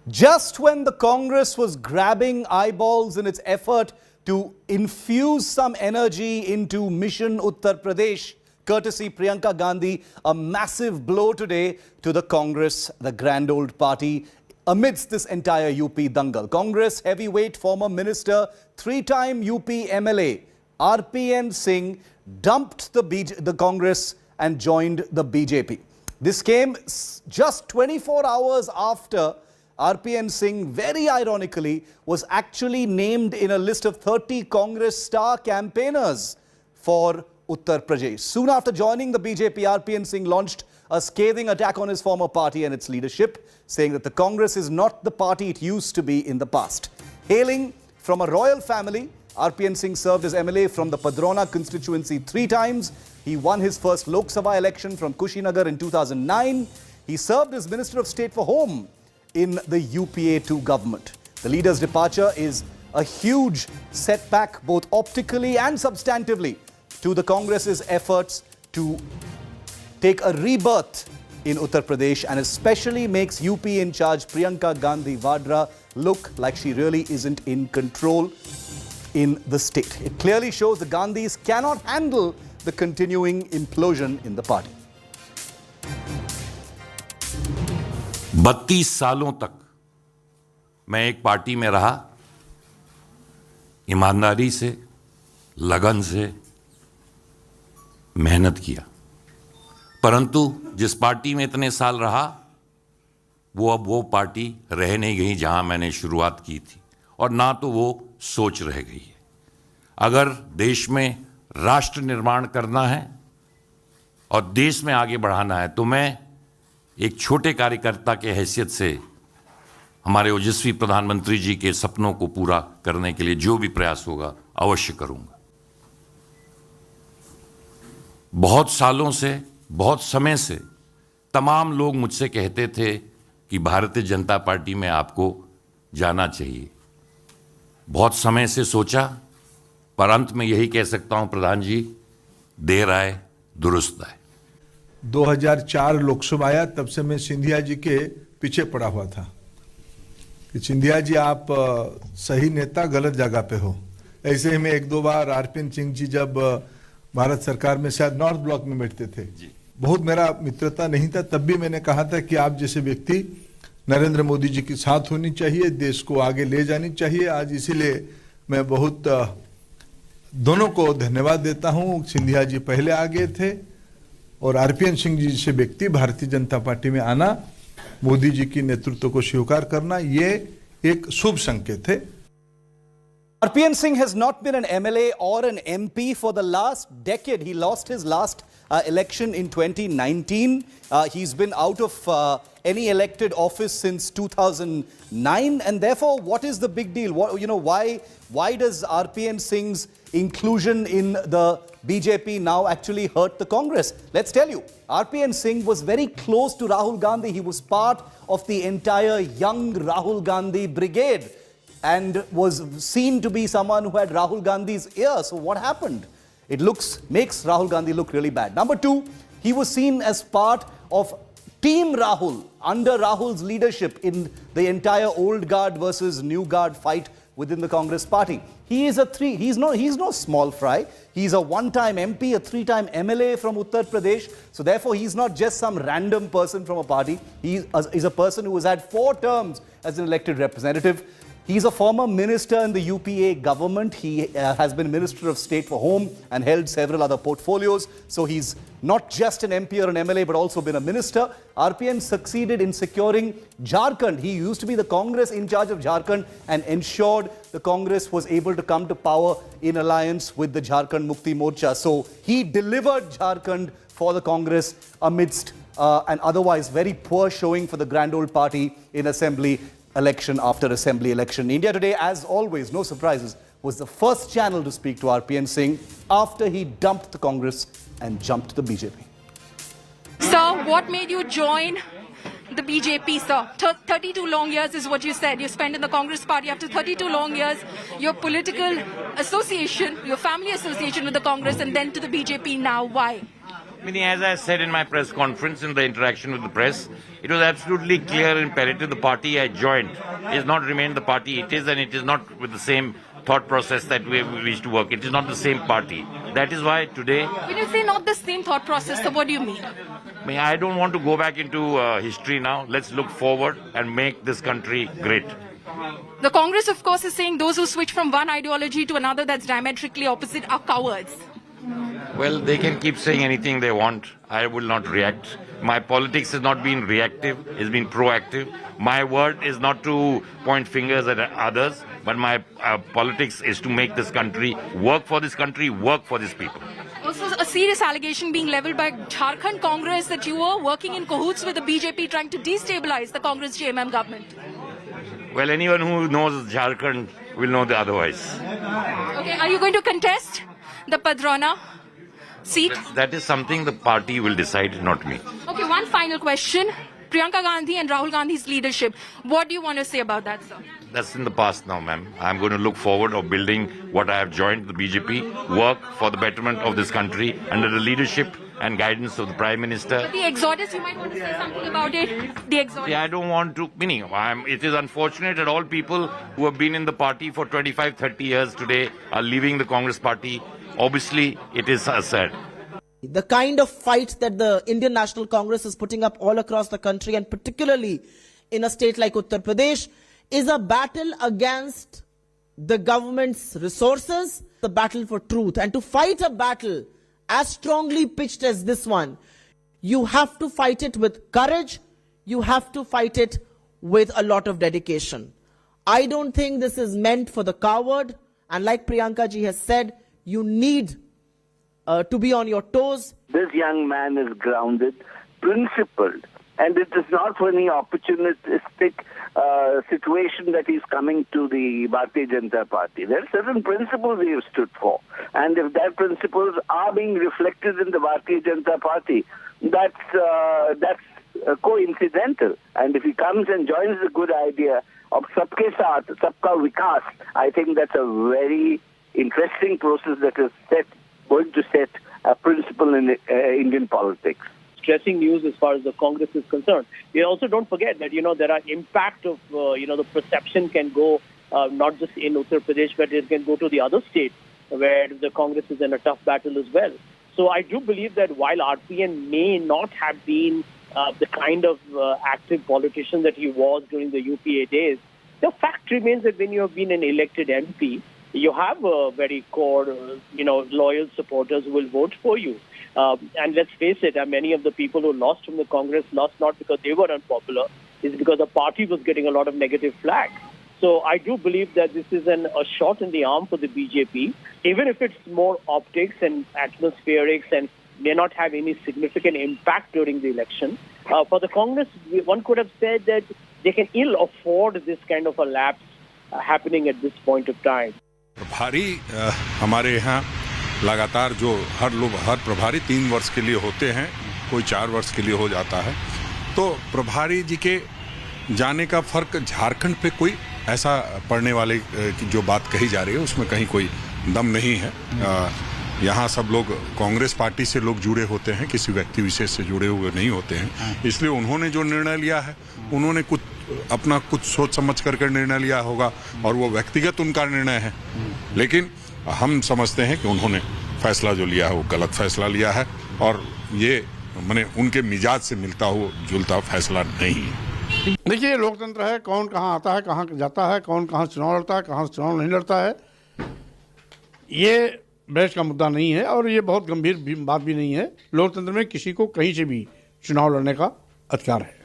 Just when the Congress was grabbing eyeballs in its effort to infuse some energy into Mission Uttar Pradesh, courtesy Priyanka Gandhi, a massive blow today to the Congress, the grand old party, amidst this entire UP dangal. Congress heavyweight former minister, three-time UP MLA, RPN Singh, dumped the Congress and joined the BJP. This came just 24 hours after RPN Singh, very ironically, was actually named in a list of 30 Congress star campaigners for Uttar Pradesh. Soon after joining the BJP, RPN Singh launched a scathing attack on his former party and its leadership, saying that the Congress is not the party it used to be in the past. Hailing from a royal family, RPN Singh served as MLA from the Padrona constituency 3 times. He won his first Lok Sabha election from Kushinagar in 2009. He served as Minister of State for Home in the UPA2 government. The leader's departure is a huge setback, both optically and substantively, to the Congress's efforts to take a rebirth in Uttar Pradesh, and especially makes UP in charge Priyanka Gandhi Vadra look like she really isn't in control in the state. It clearly shows the Gandhis cannot handle the continuing implosion in the party. 32 सालों तक मैं एक party में रहा, ईमानदारी से, लगन से मेहनत किया, परंतु जिस पार्टी में इतने साल रहा वो अब वो पार्टी रह नहीं गई जहां मैंने शुरुआत की थी, और ना तो वो सोच रह गई है। अगर देश में राष्ट्र निर्माण करना है और देश में आगे बढ़ाना है तो मैं एक छोटे कार्यकर्ता के हैसियत से हमारे ओजस्वी प्रधानमंत्री जी के सपनों को पूरा करने के लिए जो भी प्रयास होगा अवश्य करूंगा। बहुत सालों से, बहुत समय से तमाम लोग मुझसे कहते थे कि भारतीय जनता पार्टी में आपको जाना चाहिए। बहुत समय से सोचा, पर अंत में यही कह सकता हूं प्रधान जी, देर आए दुरुस्त आए। 2004 लोकसभा आया, तब से मैं सिंधिया जी के पीछे पड़ा हुआ था कि सिंधिया जी आप सही नेता गलत जगह पे हो। ऐसे ही मैं 1-2 बार RPN सिंह जी जब भारत सरकार में शायद नॉर्थ ब्लॉक में बैठते थे, बहुत मेरा मित्रता नहीं था, तब भी मैंने कहा था कि आप जैसे व्यक्ति नरेंद्र मोदी जी के साथ होनी चाहिए, देश को आगे ले जानी चाहिए। आज इसीलिए मैं बहुत दोनों को धन्यवाद देता हूं। सिंधिया जी पहले आ गए थे और RPN सिंह जी जैसे व्यक्ति भारतीय जनता पार्टी में आना, मोदी जी की नेतृत्व को स्वीकार करना, ये एक शुभ संकेत है। RPN Singh has not been an MLA or an MP for the last decade. He lost his last election in 2019. He's been out of any elected office since 2009, and therefore, what is the big deal? Why does RPN Singh's inclusion in the BJP now actually hurt the Congress? Let's tell you, RPN Singh was very close to Rahul Gandhi. He was part of the entire young Rahul Gandhi brigade and was seen to be someone who had Rahul Gandhi's ear. So what happened? It makes Rahul Gandhi look really bad. Number 2, he was seen as part of Team Rahul, under Rahul's leadership in the entire old guard versus new guard fight within the Congress party. He's no small fry. He's a 1-time MP, a 3-time MLA from Uttar Pradesh. So therefore, he's not just some random person from a party. He's a person who has had 4 terms as an elected representative. He's a former minister in the UPA government. He has been Minister of State for Home and held several other portfolios. So he's not just an MP or an MLA, but also been a minister. RPN succeeded in securing Jharkhand. He used to be the Congress in charge of Jharkhand and ensured the Congress was able to come to power in alliance with the Jharkhand Mukti Morcha. So he delivered Jharkhand for the Congress amidst an otherwise very poor showing for the grand old party in assembly election after assembly election. India Today, as always, no surprises, was the first channel to speak to RPN Singh after he dumped the Congress and jumped the BJP. Sir, what made you join the BJP, sir? 32 long years is what you said. You spent in the Congress party. After 32 long years, your political association, your family association with the Congress, and then to the BJP now. Why? Meaning, as I said in my press conference, in the interaction with the press, it was absolutely clear and imperative the party I joined is not remain the party it is, and it is not with the same thought process that we used to work. It is not the same party. That is why today, When you say not the same thought process, so what do you mean? I don't want to go back into history now. Let's look forward and make this country great. The Congress, of course, is saying those who switch from one ideology to another that's diametrically opposite are cowards. Well, they can keep saying anything they want. I will not react. My politics has not been reactive, it's been proactive. My word is not to point fingers at others, but my politics is to make this country, work for this people. Also, a serious allegation being leveled by Jharkhand Congress that you were working in cahoots with the BJP trying to destabilize the Congress JMM government. Well, anyone who knows Jharkhand will know the otherwise. Okay, are you going to contest the Padrana seat? That is something the party will decide, not me. Okay, one final question. Priyanka Gandhi and Rahul Gandhi's leadership. What do you want to say about that, sir? That's in the past now, ma'am. I'm going to look forward of building what I have joined, the BJP, work for the betterment of this country under the leadership and guidance of the Prime Minister. But the exodus, you might want to say something about it. The exodus. Yeah, I don't want to, it is unfortunate that all people who have been in the party for 25, 30 years today are leaving the Congress party. Obviously, it is sad. The kind of fight that the Indian National Congress is putting up all across the country, and particularly in a state like Uttar Pradesh, is a battle against the government's resources, the battle for truth. And to fight a battle as strongly pitched as this one, you have to fight it with courage, you have to fight it with a lot of dedication. I don't think this is meant for the coward, and like Priyanka ji has said, you need to be on your toes. This young man is grounded, principled, and it is not for any opportunistic situation that he's coming to the Bharatiya Janata Party. There are certain principles he has stood for, and if that principles are being reflected in the Bharatiya Janata Party, that's coincidental. And if he comes and joins the good idea of Sabke Saath, Sabka Vikas, I think that's a very interesting process that is going to set a principle in Indian politics. Stressing news as far as the Congress is concerned. You also don't forget that, there are impact of, the perception can go not just in Uttar Pradesh, but it can go to the other states where the Congress is in a tough battle as well. So I do believe that while RPN may not have been the kind of active politician that he was during the UPA days, the fact remains that when you have been an elected MP, you have very core, loyal supporters who will vote for you. And let's face it, many of the people who lost from the Congress lost not because they were unpopular, it's because the party was getting a lot of negative flack. So I do believe that this is a shot in the arm for the BJP, even if it's more optics and atmospherics and may not have any significant impact during the election. For the Congress, one could have said that they can ill afford this kind of a lapse happening at this point of time. प्रभारी हमारे यहाँ लगातार जो हर प्रभारी 3 वर्ष के लिए होते हैं, कोई 4 वर्ष के लिए हो जाता है, तो प्रभारी जी के जाने का फर्क झारखंड पे कोई ऐसा पड़ने वाले की जो बात कही जा रही है उसमें कहीं कोई दम नहीं है। यहाँ सब लोग कांग्रेस पार्टी से लोग जुड़े होते हैं, किसी व्यक्ति विशेष से जुड़े हुए नहीं होते हैं, इसलिए उन्होंने जो निर्णय लिया है उन्होंने कुछ सोच समझ करके निर्णय लिया होगा और वो व्यक्तिगत उनका निर्णय है, लेकिन हम समझते हैं कि उन्होंने फैसला जो लिया है वो गलत फैसला लिया है और ये उनके मिजाज से मिलता हुआ जुलता फैसला नहीं है। देखिए, लोकतंत्र है, कौन कहाँ आता है, कहाँ जाता है, कौन कहाँ चुनाव लड़ता है, कहाँ चुनाव नहीं लड़ता है, ये बहस का मुद्दा नहीं है और ये बहुत गंभीर बात भी नहीं है। लोकतंत्र में किसी को कहीं से भी चुनाव लड़ने का अधिकार है।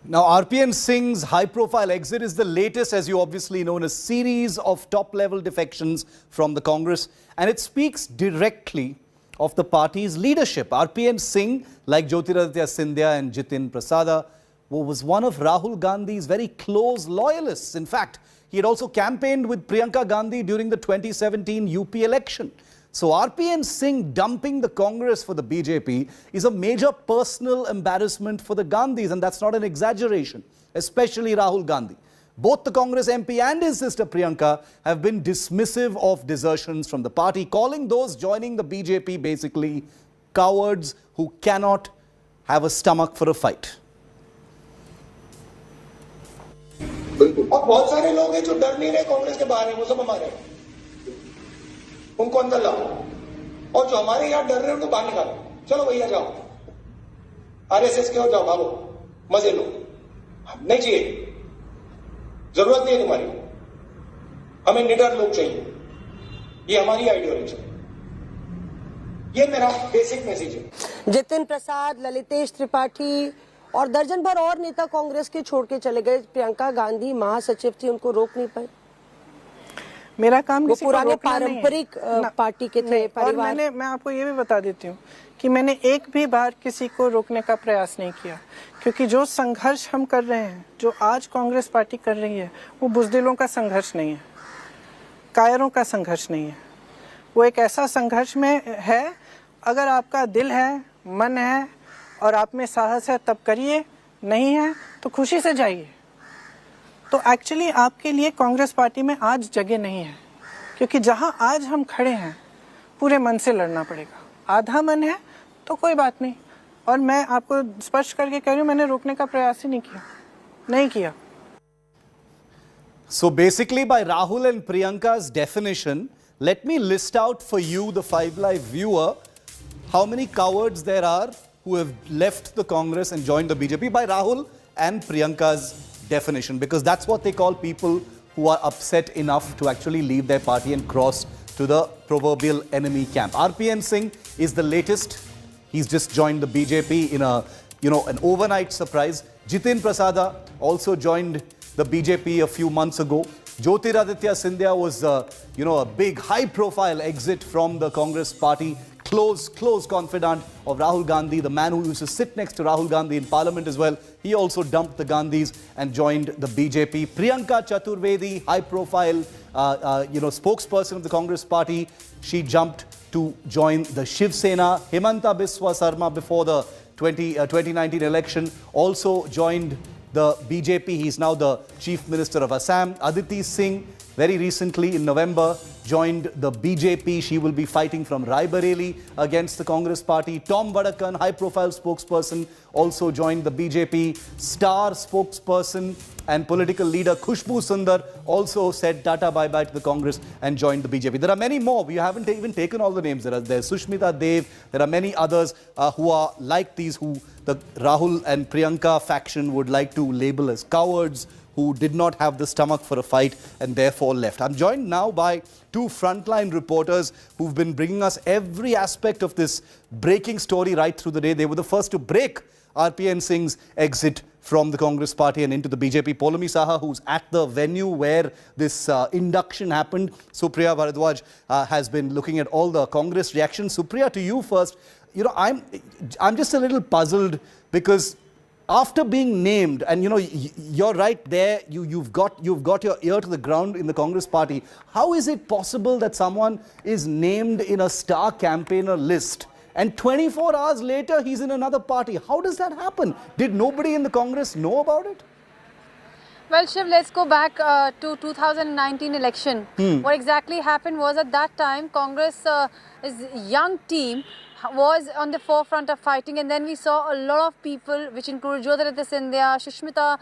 Now, RPN Singh's high-profile exit is the latest, as you obviously know, in a series of top-level defections from the Congress, and it speaks directly of the party's leadership. RPN Singh, like Jyotiraditya Scindia and Jitin Prasada, was one of Rahul Gandhi's very close loyalists. In fact, he had also campaigned with Priyanka Gandhi during the 2017 UP election. So RPN Singh dumping the Congress for the BJP is a major personal embarrassment for the Gandhis, and that's not an exaggeration, especially Rahul Gandhi. Both the Congress MP and his sister Priyanka have been dismissive of desertions from the party, calling those joining the BJP basically cowards who cannot have a stomach for a fight. और बहुत सारे लोग हैं जो डर नहीं रहे कांग्रेस के बाहर हैं, वो सब हमारे हैं, उनको अंदर लाओ, और जो हमारे यहाँ डर रहे हैं उनको बाहर निकालो, चलो भैया जाओ, आरएसएस के हो जाओ, भागो, मजे लो, नहीं चाहिए, जरूरत नहीं है तुम्हारी, हमें निडर लोग चाहिए, ये हमारी आइडियोलॉजी है, ये मेरा बेसिक मैसेज है। जितिन प्रसाद, ललितेश त्रिपाठी और दर्जन भर और नेता कांग्रेस के छोड़ के चले गए। प्रियंका गांधी महासचिव थी, उनको रोक नहीं पाए। मेरा काम वो पुराने पारंपरिक पार्टी के थे, परिवार। मैं आपको ये भी बता देती हूँ कि मैंने एक भी बार किसी को रोकने का प्रयास नहीं किया, क्योंकि जो संघर्ष हम कर रहे हैं, जो आज कांग्रेस पार्टी कर रही है, वो बुज़दिलों का संघर्ष नहीं है, कायरों का संघर्ष नहीं है। वो एक ऐसा संघर्ष में है, अगर आपका दिल है, मन है और आप में साहस है तब करिए, नहीं है तो खुशी से जाइए। तो एक्चुअली आपके लिए कांग्रेस पार्टी में आज जगह नहीं है, क्योंकि जहां आज हम खड़े हैं पूरे मन से लड़ना पड़ेगा। आधा मन है तो कोई बात नहीं, और मैं आपको स्पष्ट करके कह रही हूँ, मैंने रोकने का प्रयास ही नहीं किया। So basically, by Rahul and Priyanka's definition, let me list out for you, the 5 Live viewer, how many cowards there are who have left the Congress and joined the BJP by Rahul and Priyanka's definition, because that's what they call people who are upset enough to actually leave their party and cross to the proverbial enemy camp. RPN Singh is the latest. He's just joined the BJP in a, an overnight surprise. Jitin Prasada also joined the BJP a few months ago. Jyotiraditya Scindia was, a big high-profile exit from the Congress party. Close confidant of Rahul Gandhi, the man who used to sit next to Rahul Gandhi in parliament as well. He also dumped the Gandhis and joined the BJP. Priyanka Chaturvedi, high-profile, spokesperson of the Congress party. She jumped to join the Shiv Sena. Himanta Biswa Sarma, before the 2019 election, also joined the BJP. He's now the Chief Minister of Assam. Aditi Singh, very recently in November, joined the BJP. She will be fighting from Raebareli against the Congress party. Tom Vadakan, high-profile spokesperson, also joined the BJP. Star spokesperson and political leader Khushbu Sundar also said tata bye-bye to the Congress and joined the BJP. There are many more. We haven't even taken all the names. There's Sushmita Dev. There are many others who are like these, who the Rahul and Priyanka faction would like to label as cowards, who did not have the stomach for a fight and therefore left. I'm joined now by 2 frontline reporters who've been bringing us every aspect of this breaking story right through the day. They were the first to break RPN Singh's exit from the Congress party and into the BJP. Poulomi Saha, who's at the venue where this induction happened. Supriya Bharadwaj has been looking at all the Congress reactions. Supriya, to you first. I'm just a little puzzled, because after being named, and you're right there, you've got your ear to the ground in the Congress party. How is it possible that someone is named in a star campaigner list and 24 hours later he's in another party? How does that happen? Did nobody in the Congress know about it? Well, Shiv, let's go back to 2019 election. What exactly happened was, at that time, Congress' young team was on the forefront of fighting, and then we saw a lot of people, which included Jyotiraditya Scindia, Sushmita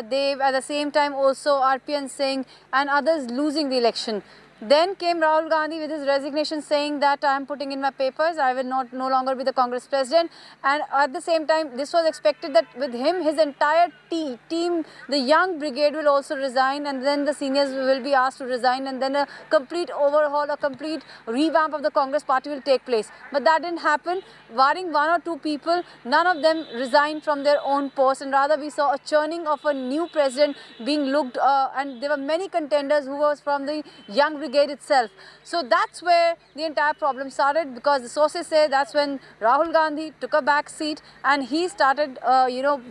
Dev, at the same time also RPN Singh and others, losing the election. Then came Rahul Gandhi with his resignation, saying that I am putting in my papers, I will no longer be the Congress president. And at the same time, this was expected that with him, his entire team, the young brigade, will also resign, and then the seniors will be asked to resign, and then a complete overhaul, a complete revamp of the Congress party will take place. But that didn't happen. Barring 1 or 2 people, none of them resigned from their own post, and rather we saw a churning of a new president being looked, and there were many contenders who was from the young brigade itself. So that's where the entire problem started, because the sources say that's when Rahul Gandhi took a back seat and he started,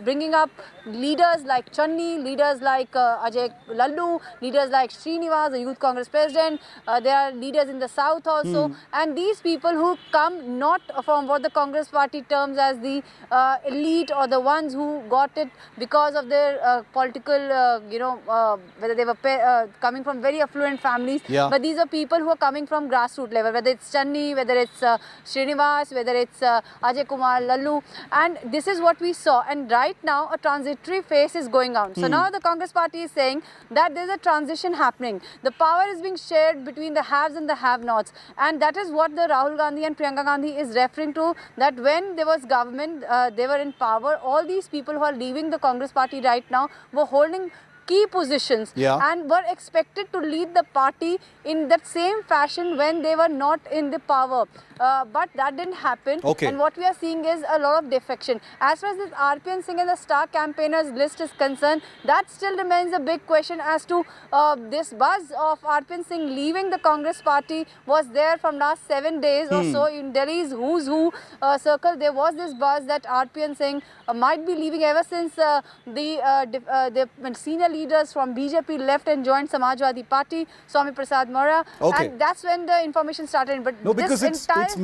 bringing up leaders like Channi, leaders like Ajay Lallu, leaders like Srinivas, the Youth Congress president. There are leaders in the south also, and these people who come not from what the Congress party terms as the elite, or the ones who got it because of their political, whether they were coming from very affluent families. but these are people who are coming from grassroots level, whether it's Channi, whether it's Srinivas, whether it's Ajay Kumar, Lallu, and this is what we saw. And right now a transitory phase is going on. So now the Congress party is saying that there's a transition happening. The power is being shared between the haves and the have-nots, and that is what the Rahul Gandhi and Priyanka Gandhi is referring to, that when there was government, they were in power, all these people who are leaving the Congress party right now were holding key positions and were expected to lead the party in that same fashion when they were not in the power. But that didn't happen. And what we are seeing is a lot of defection. As far as this RPN Singh and the star campaigners list is concerned, that still remains a big question as to this buzz of RPN Singh leaving the Congress party was there from last 7 days or so in Delhi's who's who circle. There was this buzz that RPN Singh might be leaving ever since the senior leaders from BJP left and joined Samajwadi Party, Swami Prasad Maurya, and that's when the information started. But no, because it's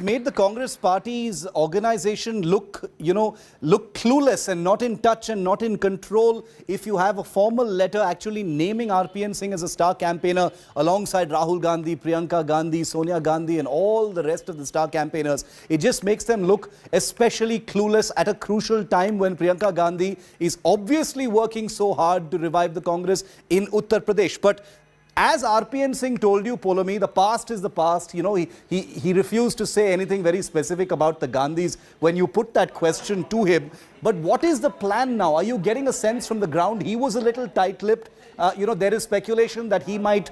made the Congress Party's organization look clueless and not in touch and not in control. If you have a formal letter actually naming RPN Singh as a star campaigner alongside Rahul Gandhi, Priyanka Gandhi, Sonia Gandhi, and all the rest of the star campaigners, it just makes them look especially clueless at a crucial time when Priyanka Gandhi is obviously working so hard to revive the Congress in Uttar Pradesh. But as RPN Singh told you, Polomi, the past is the past. You know, he refused to say anything very specific about the Gandhis when you put that question to him. But what is the plan now? Are you getting a sense from the ground? He was a little tight-lipped. There is speculation that he might,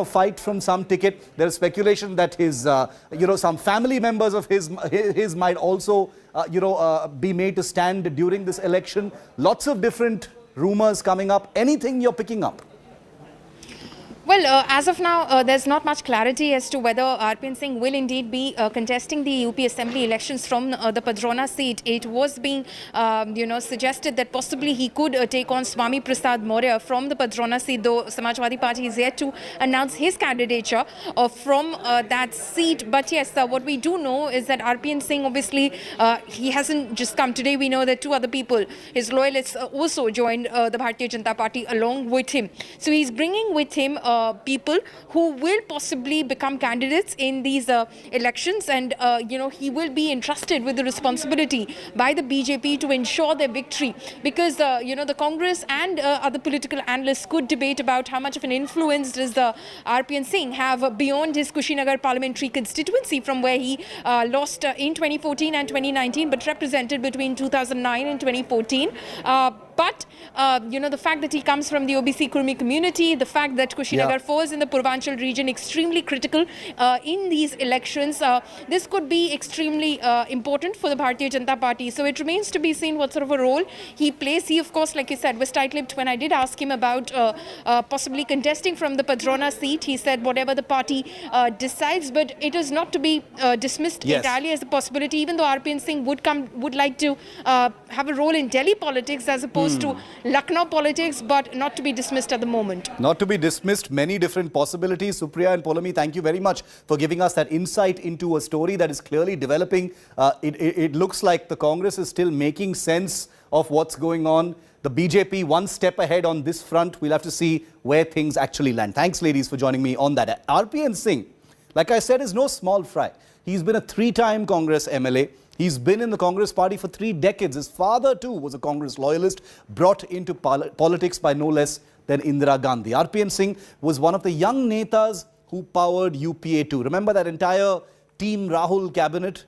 fight from some ticket. There is speculation that his, some family members of his might also, be made to stand during this election. Lots of different rumors coming up. Anything you're picking up? Well, as of now, there's not much clarity as to whether RPN Singh will indeed be contesting the UP Assembly elections from the Padrona seat. It was being, suggested that possibly he could take on Swami Prasad Maurya from the Padrona seat, though Samajwadi Party is yet to announce his candidature from that seat. But yes, what we do know is that RPN Singh, obviously, he hasn't just come today. We know that two other people, his loyalists, also joined the Bharatiya Janata Party along with him. So he's bringing with him people who will possibly become candidates in these elections, and he will be entrusted with the responsibility by the BJP to ensure their victory, because the Congress and other political analysts could debate about how much of an influence does the RPN Singh have beyond his Kushinagar parliamentary constituency, from where he lost in 2014 and 2019 but represented between 2009 and 2014. But, the fact that he comes from the OBC Kurmi community, the fact that Kushinagar falls in the Purvanchal region, extremely critical in these elections, this could be extremely important for the Bharatiya Janata Party. So it remains to be seen what sort of a role he plays. He, of course, like you said, was tight-lipped when I did ask him about possibly contesting from the Padrona seat. He said whatever the party decides, but it is not to be dismissed entirely as a possibility, even though RPN Singh would like to have a role in Delhi politics as opposed to Lucknow politics, but not to be dismissed at the moment. Not to be dismissed, many different possibilities. Supriya and Polomi, thank you very much for giving us that insight into a story that is clearly developing. It looks like the Congress is still making sense of what's going on. The BJP one step ahead on this front. We'll have to see where things actually land. Thanks, ladies, for joining me on that. RPN Singh, like I said, is no small fry. He's been a 3-time Congress MLA. He's been in the Congress party for 3 decades. His father, too, was a Congress loyalist, brought into politics by no less than Indira Gandhi. RPN Singh was one of the young netas who powered UPA too. Remember that entire Team Rahul cabinet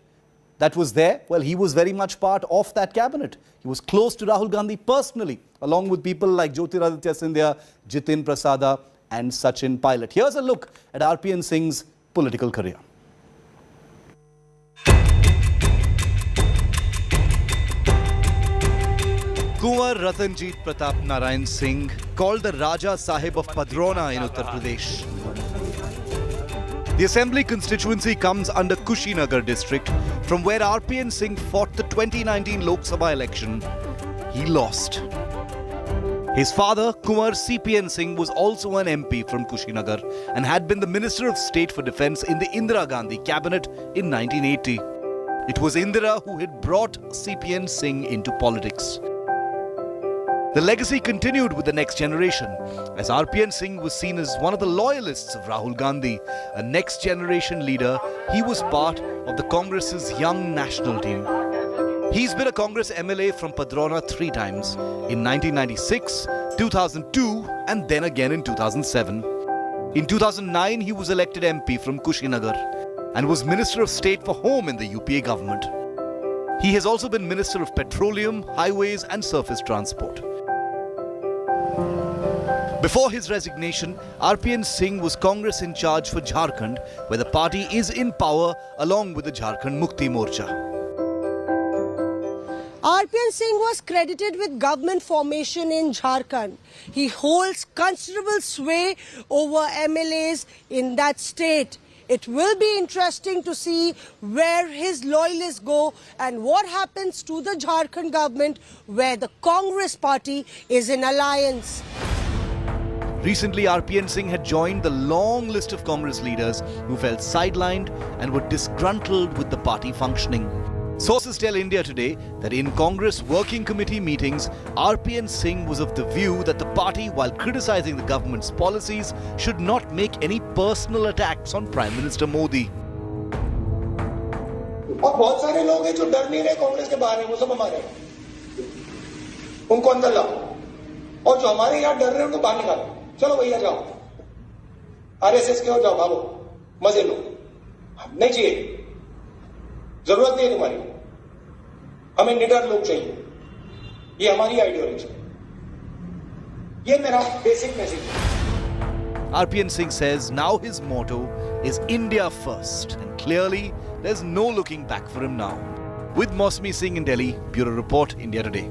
that was there? Well, he was very much part of that cabinet. He was close to Rahul Gandhi personally, along with people like Jyotiraditya Scindia, Jitin Prasada and Sachin Pilot. Here's a look at RPN Singh's political career. Kunwar Ratanjit Pratap Narayan Singh, called the Raja Sahib of Padrona in Uttar Pradesh. The assembly constituency comes under Kushinagar district, from where RPN Singh fought the 2019 Lok Sabha election. He lost. His father, Kunwar CPN Singh, was also an MP from Kushinagar and had been the Minister of State for Defence in the Indira Gandhi cabinet in 1980. It was Indira who had brought CPN Singh into politics. The legacy continued with the next generation, as RPN Singh was seen as one of the loyalists of Rahul Gandhi, a next generation leader. He was part of the Congress's young national team. He's been a Congress MLA from Padrona 3 times, in 1996, 2002 and then again in 2007. In 2009, he was elected MP from Kushinagar and was Minister of State for Home in the UPA government. He has also been Minister of Petroleum, Highways and Surface Transport. Before his resignation, RPN Singh was Congress in charge for Jharkhand, where the party is in power along with the Jharkhand Mukti Morcha. RPN Singh was credited with government formation in Jharkhand. He holds considerable sway over MLAs in that state. It will be interesting to see where his loyalists go and what happens to the Jharkhand government where the Congress party is in alliance. Recently, RPN Singh had joined the long list of Congress leaders who felt sidelined and were disgruntled with the party functioning. Sources tell India Today that in Congress working committee meetings, RPN Singh was of the view that the party, while criticizing the government's policies, should not make any personal attacks on Prime Minister Modi. और बहुत सारे लोग हैं जो डर नहीं रहे कांग्रेस के बाहर हैं, वो सब हमारे हैं, उनको अंदर लाओ, और जो हमारे यहाँ डर रहे हैं उनको बाहर निकालो. चलो भैया जाओ, आरएसएस के हो जाओ, भागो, मजे लो, नहीं चाहिए, जरूरत नहीं है तुम्हारी, हमें निडर लोग चाहिए, ये हमारी आइडियोलॉजी, ये मेरा बेसिक मैसेज है. RPN Singh says now his motto is India first, and clearly there's no looking back for him now. With Mosmi Singh in Delhi, Bureau Report, India Today.